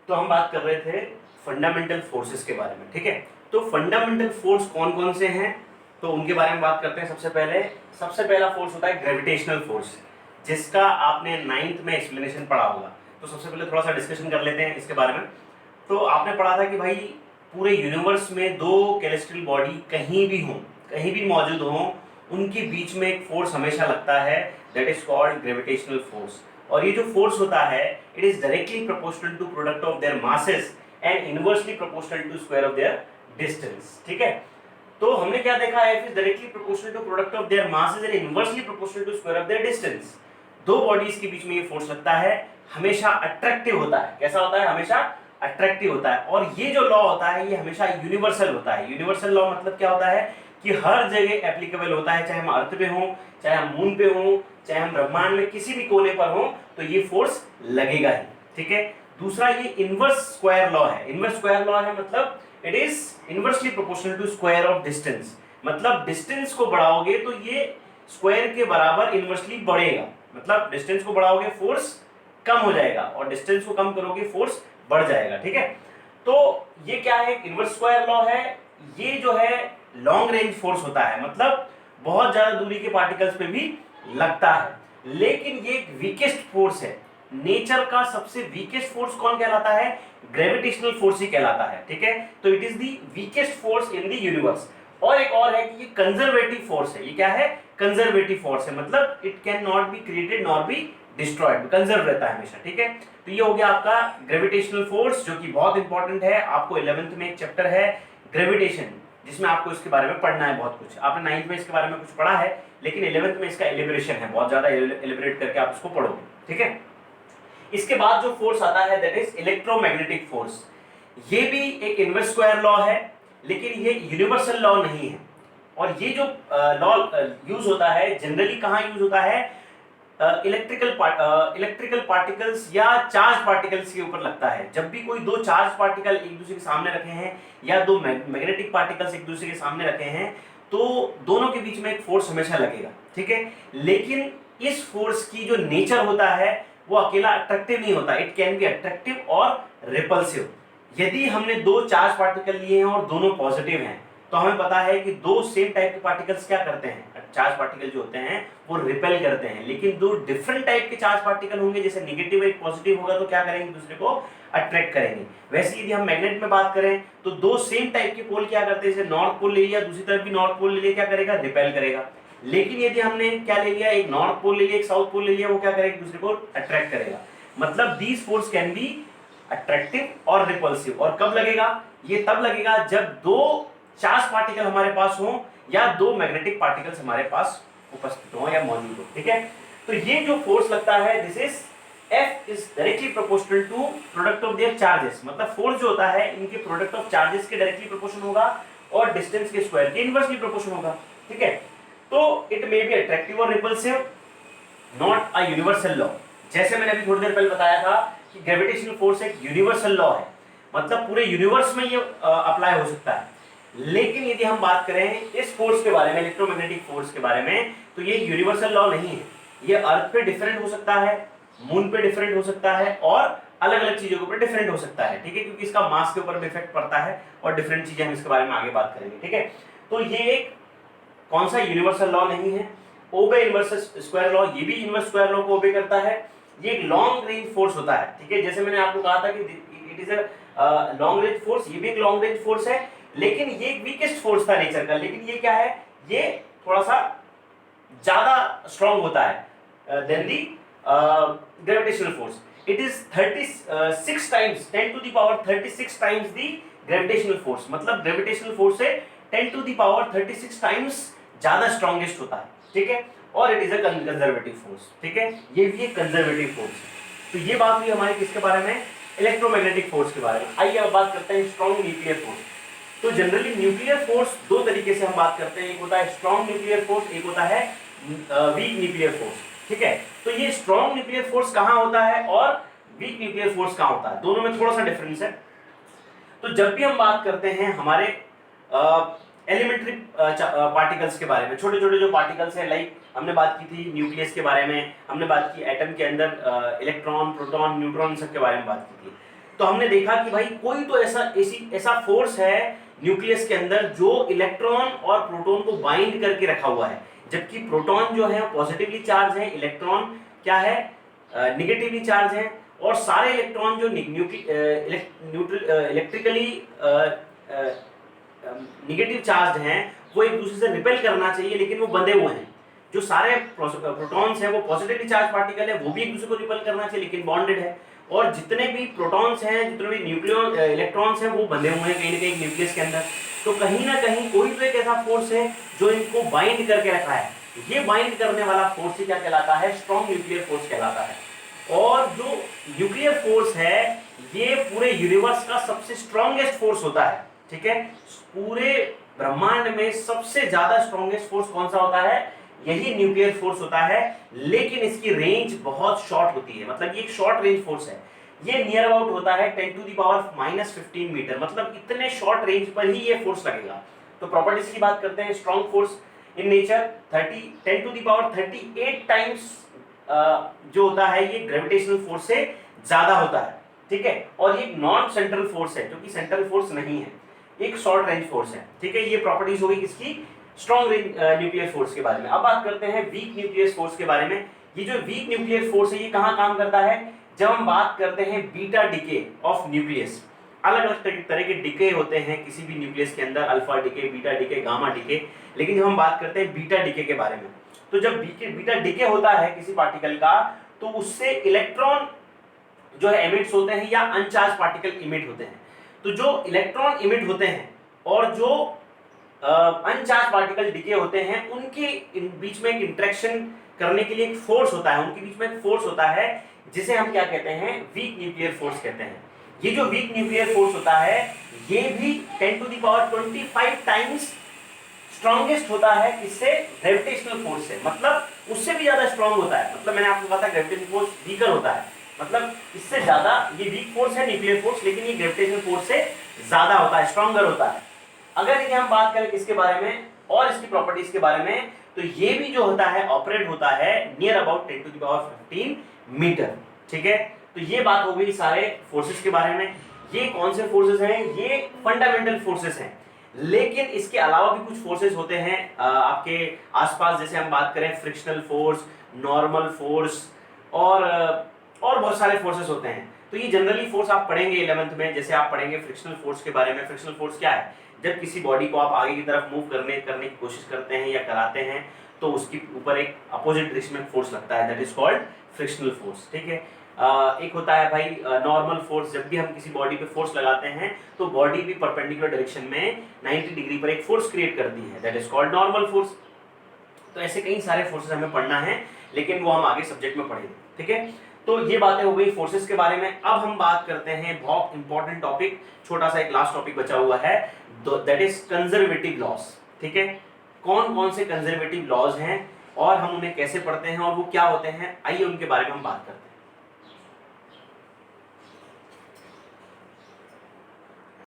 तो हम बात कर रहे थे फंडामेंटल फोर्सेस के बारे में, ठीक है। तो फंडामेंटल फोर्स कौन कौन से हैं, तो उनके बारे में बात करते हैं। सबसे पहला फोर्स होता है ग्रेविटेशनल फोर्स, जिसका आपने 9th में एक्सप्लेनेशन पढ़ा होगा। तो सबसे पहले थोड़ा सा डिस्कशन कर लेते हैं इसके बारे में। तो आपने पढ़ा था कि भाई पूरे यूनिवर्स में दो कैलेस्ट्रियल बॉडी कहीं भी मौजूद हों, उनके बीच में एक फोर्स हमेशा लगता है, that is called gravitational force. और ये जो फोर्स होता है, it is directly proportional to product of their masses and inversely proportional to square of their distance, ठीक है। तो हमने क्या देखा, F is directly proportional to product of their masses and inversely proportional to square of their distance. दो bodies के बीच में ये फोर्स लगता है, हमेशा अट्रैक्टिव होता है। कैसा होता है? हमेशा अट्रैक्टिव होता है। और ये जो लॉ होता है ये हमेशा यूनिवर्सल होता है। यूनिवर्सल लॉ मतलब क्या होता है कि हर जगह एप्लीकेबल होता है, चाहे हम अर्थ पे हों, चाहे हम मून पे हों, चाहे हम ब्रह्मांड में किसी भी कोने पर हों, तो ये फोर्स लगेगा ही, ठीक है। दूसरा ये इनवर्स स्क्वायर लॉ है। इनवर्स स्क्वायर लॉ है मतलब it is inversely proportional to square of distance. मतलब डिस्टेंस को बढ़ाओगे तो ये स्क्वायर के बराबर इनवर्सली बढ़ेगा। मतलब डिस्टेंस को बढ़ाओगे फोर्स कम हो जाएगा और डिस्टेंस को कम करोगे फोर्स बढ़ जाएगा, ठीक है। तो ये क्या है? इनवर्स स्क्वायर लॉ है। ये जो है लॉन्ग रेंज फोर्स होता है, मतलब बहुत ज्यादा दूरी के पार्टिकल्स पे भी लगता है। लेकिन ये एक वीकेस्ट फोर्स है। नेचर का सबसे वीकेस्ट फोर्स कौन कहलाता है? ग्रेविटेशनल फोर्स ही कहलाता है, ठीक है। तो it is the weakest force in the universe. और एक और है कि ये कंजर्वेटिव फोर्स है। ये क्या है? कंजर्वेटिव फोर्स है, मतलब it can not be created nor be destroyed, conserve रहता है हमेशा, ठीक है। तो ये हो गया आपका ग्रेविटेशनल फोर्स, जो कि बहुत इंपॉर्टेंट है। आपको 11th में एक चैप्टर है ग्रेविटेशन, जिसमें आपको इसके बारे में पढ़ना है बहुत कुछ। आपने 9th में इसके बारे में कुछ पढ़ा है, लेकिन 11th में इसका एलिब्रेशन है, बहुत ज्यादा एलिब्रेट करके आप इसको पढ़ोगे, ठीक है। इसके बाद जो फोर्स आता है दैट इज इलेक्ट्रोमैग्नेटिक फोर्स। ये भी एक इनवर्स स्क्वायर लॉ है, लेकिन ये यूनिवर्सल लॉ नहीं है। और ये जो लॉ यूज होता है जनरली कहाँ यूज होता है? इलेक्ट्रिकल पार्टिकल्स या चार्ज पार्टिकल्स के ऊपर लगता है। जब भी कोई दो चार्ज पार्टिकल एक दूसरे के सामने रखे हैं या दो मैग्नेटिक पार्टिकल्स एक दूसरे के सामने रखे हैं, तो दोनों के बीच में एक फोर्स हमेशा लगेगा, ठीक है। लेकिन इस फोर्स की जो नेचर होता है वो अकेला अट्रैक्टिव नहीं होता, इट कैन बी अट्रैक्टिव और रिपल्सिव। यदि हमने दो चार्ज पार्टिकल लिए हैं और दोनों पॉजिटिव हैं, तो हमें पता है कि दो सेम टाइप के पार्टिकल्स क्या करते हैं, चार्ज पार्टिकल जो होते हैं वो रिपेल करते हैं। लेकिन दो डिफरेंट टाइप के चार्ज पार्टिकल होंगे, जैसे नेगेटिव एक पॉजिटिव होगा, तो क्या करेंगे? दूसरे को अट्रैक्ट करेंगे। वैसे यदि हम मैग्नेट में बात करें तो दो सेम टाइप के पोल क्या करते हैं, जैसे नॉर्थ पोल ले लिया, दूसरी तरफ भी नॉर्थ पोल ले लिया, क्या करेगा? रिपेल करेगा। लेकिन यदि हमने क्या ले लिया, एक नॉर्थ पोल ले लिया, एक साउथ पोल ले लिया, वो क्या करेगा? दूसरे को अट्रैक्ट करेगा। मतलब these force can be attractive और रिपल्सिव। और कब लगेगा? ये तब लगेगा जब दो चार्ज पार्टिकल हमारे पास हो या दो मैग्नेटिक पार्टिकल्स हमारे पास उपस्थित हो या मौजूद हो, ठीक है। तो ये जो फोर्स लगता है this is F is directly proportional to product of their charges. मतलब फोर्स जो होता है इनके प्रोडक्ट ऑफ चार्जेस के डायरेक्टली प्रोपोर्शनल होगा और डिस्टेंस के स्क्वायर के इनवर्सली प्रोपोर्शनल होगा, ठीक है। तो इट मे बी अट्रैक्टिव और repulsive, not a universal law. जैसे मैंने अभी थोड़ी देर पहले बताया था कि ग्रेविटेशनल फोर्स एक यूनिवर्सल लॉ है, मतलब पूरे यूनिवर्स में ये अप्लाई हो सकता है। लेकिन यदि हम बात करें इस फोर्स के बारे में, इलेक्ट्रोमैग्नेटिक फोर्स के बारे में, तो ये यूनिवर्सल लॉ नहीं है। ये अर्थ पे डिफरेंट हो सकता है, मून पे डिफरेंट हो सकता है और अलग अलग चीजों के ऊपर डिफरेंट हो सकता है, ठीक है, क्योंकि इसका मास के ऊपर भी इफेक्ट पड़ता है और डिफरेंट चीजें हम इसके बारे में आगे बात करेंगे, ठीक है। तो ये एक कौन सा यूनिवर्सल लॉ नहीं है, ओबे इनवर्स स्क्वायर लॉ। ये भी इनवर्स स्क्वायर लॉ को ओबे करता है। ये एक लॉन्ग रेंज फोर्स होता है, ठीक है। जैसे मैंने आपको कहा था कि it is a long range force, ये भी एक लॉन्ग रेंज फोर्स है, लेकिन ये एक वीकेस्ट फोर्स था नेचर का। लेकिन ये क्या है? ये थोड़ा सा ज्यादा स्ट्रांग होता है than the gravitational force. It is 36 times 10 to the power 36 times the gravitational force. मतलब ग्रेविटेशनल फोर्स से 10 टू द पावर 36 टाइम्स ज्यादा स्ट्रॉन्गेस्ट होता है, ठीक है। और it is a conservative force, ठीक है। ये भी एक कंजर्वेटिव फोर्स है। तो ये बात हुई हमारी किसके बारे में? इलेक्ट्रोमैग्नेटिक फोर्स के बारे में। आइए अब बात करते हैं स्ट्रॉन्ग न्यूक्लियर फोर्स। तो जनरली न्यूक्लियर फोर्स दो तरीके से हम बात करते हैं, एक होता है स्ट्रॉन्ग न्यूक्लियर फोर्स, एक होता है वीक न्यूक्लियर फोर्स, ठीक है। तो ये स्ट्रॉन्ग न्यूक्लियर फोर्स कहां होता है और वीक न्यूक्लियर फोर्स कहां होता है, दोनों में थोड़ा सा डिफरेंस है। तो जब भी हम बात करते हैं हमारे एलिमेंट्री पार्टिकल्स के बारे में, छोटे छोटे जो पार्टिकल्स हैं, लाइक हमने बात की थी न्यूक्लियस के बारे में, हमने बात की एटम के अंदर इलेक्ट्रॉन, प्रोटॉन, न्यूट्रॉन सब के बारे में बात की थी। तो हमने देखा कि भाई कोई तो ऐसा फोर्स है न्यूक्लियस के अंदर जो इलेक्ट्रॉन और प्रोटॉन को बाइंड करके रखा हुआ है, जबकि प्रोटॉन जो है पॉजिटिवली चार्ज है, इलेक्ट्रॉन क्या है निगेटिवली चार्ज है, और सारे इलेक्ट्रॉन जो इलेक्ट्रिकली निगेटिव चार्ज हैं वो एक दूसरे से रिपेल करना चाहिए, लेकिन वो बंधे हुए हैं। जो सारे प्रोटॉन्स हैं वो पॉजिटिवली चार्ज पार्टिकल है, वो भी एक दूसरे को रिपेल करना चाहिए लेकिन बॉन्डेड है, और जितने भी प्रोटॉन्स हैं, जितने भी इलेक्ट्रॉन्स हैं वो बंधे हुए हैं कहीं ना कहीं न्यूक्लियस के अंदर। तो कहीं ना कहीं कोई तो एक ऐसा फोर्स है जो इनको बाइंड करके रखा है। ये बाइंड करने वाला फोर्स ही क्या कहलाता है? स्ट्रॉन्ग न्यूक्लियर फोर्स कहलाता है। और जो न्यूक्लियर फोर्स है ये पूरे यूनिवर्स का सबसे स्ट्रॉन्गेस्ट फोर्स होता है, ठीक है। पूरे ब्रह्मांड में सबसे ज्यादा स्ट्रॉन्गेस्ट फोर्स कौन सा होता है? यही न्यूक्लियर फोर्स होता है, लेकिन इसकी रेंज बहुत शॉर्ट होती है, मतलब ये एक शॉर्ट रेंज फोर्स है। ये नियर अबाउट होता है 10⁻⁻15 मीटर, मतलब इतने शॉर्ट रेंज पर ही ये फोर्स लगेगा। तो प्रॉपर्टीज की बात करते हैं। Strong force in nature 10⁻38 times जो होता है ये ग्रेविटेशनल फोर्स से ज्यादा होता है, ठीक है। और ये नॉन सेंट्रल फोर्स है, जो कि सेंट्रल फोर्स नहीं है, एक शॉर्ट रेंज फोर्स है, ठीक है। ये प्रॉपर्टीज हो गई किसकी? स्ट्रॉन्ग न्यूक्लियर फोर्स के बारे में। अब बात करते हैं वीक न्यूक्लियर फोर्स के बारे में। ये जो वीक न्यूक्लियर फोर्स है ये कहां काम करता है? जब हम बात करते हैं बीटा डिके ऑफ न्यूक्लियस। अलग अलग तरह के डिके होते हैं किसी भी न्यूक्लियस के अंदर, alpha decay, beta decay, gamma decay, लेकिन जब हम बात करते हैं बीटा डिके के बारे में, तो जब बीटा डिके होता है किसी पार्टिकल का, तो उससे इलेक्ट्रॉन जो है एमिट्स होते हैं या अनचार्ज पार्टिकल इमिट होते हैं। तो जो इलेक्ट्रॉन इमिट होते हैं और जो अनचार्ज पार्टिकल डिके होते हैं, उनके बीच में एक इंटरेक्शन करने के लिए एक फोर्स होता है, उनके बीच में एक फोर्स होता है जिसे हम क्या कहते हैं? वीक न्यूक्लियर फोर्स कहते हैं। ये जो वीक न्यूक्लियर फोर्स होता है ये भी 10⁻25 टाइम्स स्ट्रॉन्गेस्ट होता है किससे? ग्रेविटेशनल फोर्स से, मतलब उससे भी ज्यादा स्ट्रॉन्ग होता है। मतलब मैंने आपको कहा था ग्रेविटेशनल फोर्स वीकर होता है, मतलब इससे ज्यादा ये वीक फोर्स है न्यूक्लियर फोर्स, लेकिन ये ग्रेविटेशनल फोर्स से ज्यादा होता है, स्ट्रॉन्गर होता है। अगर ये हम बात करें किसके बारे में और इसकी प्रॉपर्टीज के बारे में, तो ये भी जो होता है ऑपरेट होता है नियर अबाउट 10⁻15 मीटर, ठीक है। तो ये बात हो गई सारे फोर्सेस के बारे में। ये कौन से फोर्सेस हैं? ये फंडामेंटल फोर्सेस हैं, लेकिन इसके अलावा भी कुछ फोर्सेस होते हैं आपके आसपास। जैसे हम बात करें फ्रिक्शनल फोर्स, नॉर्मल फोर्स और बहुत सारे फोर्सेस होते हैं। तो ये जनरली फोर्स आप पढ़ेंगे 11th में, जैसे आप पढ़ेंगे फ्रिक्शनल फोर्स के बारे में। फ्रिक्शनल फोर्स क्या है? जब किसी बॉडी को आप आगे की तरफ मूव करने की कोशिश करते हैं या कराते हैं, तो उसके ऊपर एक अपोजिट डायरेक्शन में फोर्स लगता है, that is called frictional force, ठीक है। एक होता है भाई नॉर्मल फोर्स। जब भी हम किसी बॉडी पे फोर्स लगाते हैं तो बॉडी भी परपेंडिकुलर डायरेक्शन में 90 डिग्री पर एक फोर्स क्रिएट करती है, that is called normal force. तो ऐसे कई सारे फोर्सेस हमें पढ़ना है, लेकिन वो हम आगे सब्जेक्ट में पढ़ेंगे, ठीक है। तो ये बातें हो गई फोर्सेस के बारे में। अब हम बात करते हैं बहुत इंपॉर्टेंट टॉपिक, छोटा सा एक लास्ट टॉपिक बचा हुआ है, दैट इज कंजर्वेटिव लॉज, ठीक है। कौन कौन से कंजर्वेटिव लॉज हैं और हम उन्हें कैसे पढ़ते हैं और वो क्या होते हैं, आइए उनके बारे में हम बात करते हैं।